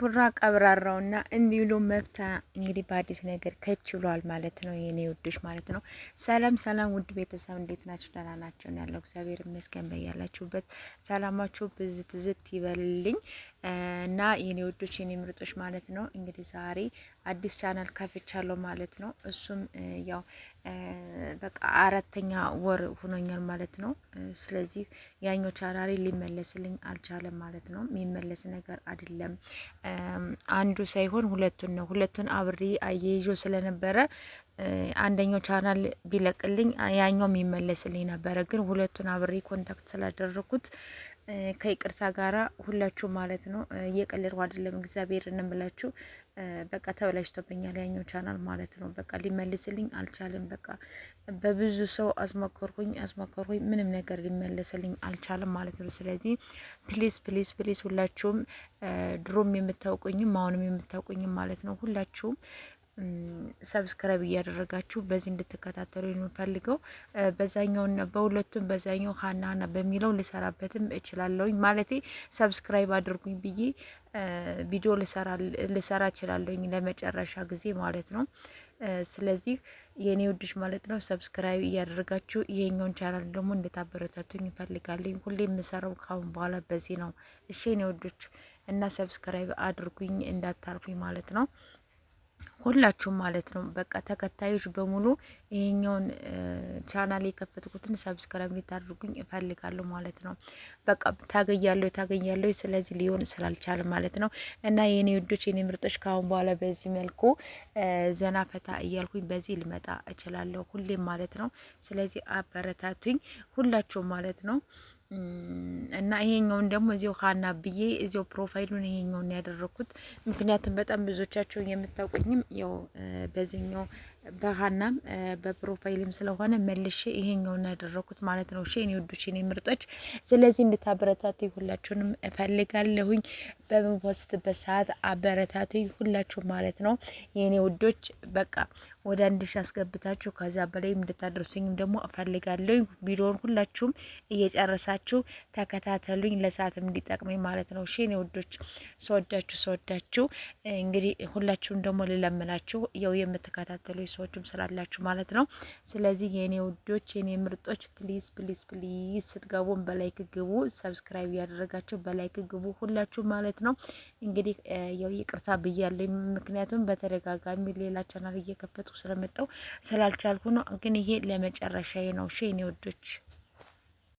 ቡራ ቀብራራውና እንዲሉ መፍታ እንግዲህ በአዲስ ነገር ከችሏል ማለት ነው። የኔ ውዶች ማለት ነው። ሰላም ሰላም፣ ውድ ቤተሰብ እንዴት ናችሁ? ደህና ናቸው ያለው እግዚአብሔር ይመስገን። በያላችሁበት ሰላማችሁ ብዝት ዝት ይበልልኝ እና የኔ ውዶች የኔ ምርጦች ማለት ነው። እንግዲህ ዛሬ አዲስ ቻናል ከፍቻለሁ ማለት ነው። እሱም ያው በቃ 4ኛ ወር ሆኖኛል ማለት ነው። ስለዚህ ያኛው ቻናሌ ሊመለስልኝ አልቻለም ማለት ነው። የሚመለስ ነገር አይደለም። አንዱ ሳይሆን ሁለቱን ነው። ሁለቱን አብሬ አያይዞ ስለነበረ አንደኛው ቻናል ቢለቅልኝ ያኛው የሚመለስልኝ ነበረ። ግን ሁለቱን አብሬ ኮንታክት ስላደረኩት ከይቅርታ ጋራ ሁላችሁ ማለት ነው። እየቀለድኩ አይደለም፣ እግዚአብሔር እንምላችሁ በቃ ተበላሽቶብኛል ያኛው ቻናል ማለት ነው። በቃ ሊመልስልኝ አልቻለም። በቃ በብዙ ሰው አስመከርኩኝ ምንም ነገር ሊመለስልኝ አልቻለም ማለት ነው። ስለዚህ ፕሊዝ ፕሊዝ ፕሊዝ ሁላችሁም ድሮም የምታውቁኝም አሁንም የምታውቁኝም ማለት ነው ሁላችሁም ሰብስክራይብ እያደረጋችሁ በዚህ እንድትከታተሉ የምፈልገው በዛኛውና በሁለቱም በዛኛው ሀናና በሚለው ልሰራበትም እችላለሁኝ ማለቴ ሰብስክራይብ አድርጉኝ ብዬ ቪዲዮ ልሰራ እችላለሁኝ ለመጨረሻ ጊዜ ማለት ነው። ስለዚህ የኔ ውድሽ ማለት ነው ሰብስክራይብ እያደረጋችሁ ይሄኛውን ቻናል ደግሞ እንድታበረታቱኝ እፈልጋለሁ። ሁሌ የምሰራው ካሁን በኋላ በዚህ ነው። እሺ የኔ ውድሽ እና ሰብስክራይብ አድርጉኝ እንዳታልፉኝ ማለት ነው። ሁላችሁም ማለት ነው በቃ ተከታዮች በሙሉ ይሄኛውን ቻናል የከፈትኩትን ሰብስክራይብ እንድታደርጉኝ እፈልጋለሁ ማለት ነው። በቃ ታገያለሁ ስለዚህ ሊሆን ስላልቻለ ማለት ነው። እና የኔ ውዶች የኔ ምርጦች ካሁን በኋላ በዚህ መልኩ ዘና ፈታ እያልኩኝ በዚህ ልመጣ እችላለሁ ሁሌም ማለት ነው። ስለዚህ አበረታቱኝ ሁላችሁም ማለት ነው። እና ይሄኛውን ደግሞ እዚው ሀና ብዬ እዚው ፕሮፋይሉን ይሄኛውን ያደረኩት ምክንያቱም በጣም ብዙዎቻችሁ የምታውቁኝም ያው በዚህኛው በሀናም በፕሮፋይልም ስለሆነ መልሼ ይሄኛውን ያደረኩት ማለት ነው። እሺ የኔ ውዶች የኔ ምርጦች ስለዚህ እንድታበረታቱ ሁላችሁንም እፈልጋለሁኝ። በምፖስትበት ሰዓት አበረታቱኝ ሁላችሁ ማለት ነው የኔ ውዶች። በቃ ወደ 1000 አስገብታችሁ ከዛ በላይ እንድታደርሱኝም ደግሞ እፈልጋለሁኝ። ቪዲዮውን ሁላችሁም እየጨረሳችሁ ተከታተሉኝ ለሰዓትም እንዲጠቅመኝ ማለት ነው። እሺ የኔ ውዶች ስወዳችሁ እንግዲህ ሁላችሁም ደግሞ ልለምናችሁ ያው የምትከታተሉ ሰዎችም ስላላችሁ ማለት ነው። ስለዚህ የኔ ውዶች የኔ ምርጦች ፕሊዝ ፕሊዝ ፕሊዝ ስትገቡን በላይክ ግቡ፣ ሰብስክራይብ ያደረጋችሁ በላይክ ግቡ ሁላችሁ ማለት ነው። እንግዲህ ያው ይቅርታ ብያለሁ፣ ምክንያቱም በተደጋጋሚ ሌላ ቻናል እየከፈትኩ ስለመጣው ስላልቻልኩ ነው። ግን ይሄ ለመጨረሻዬ ነው። እሺ የኔ ውዶች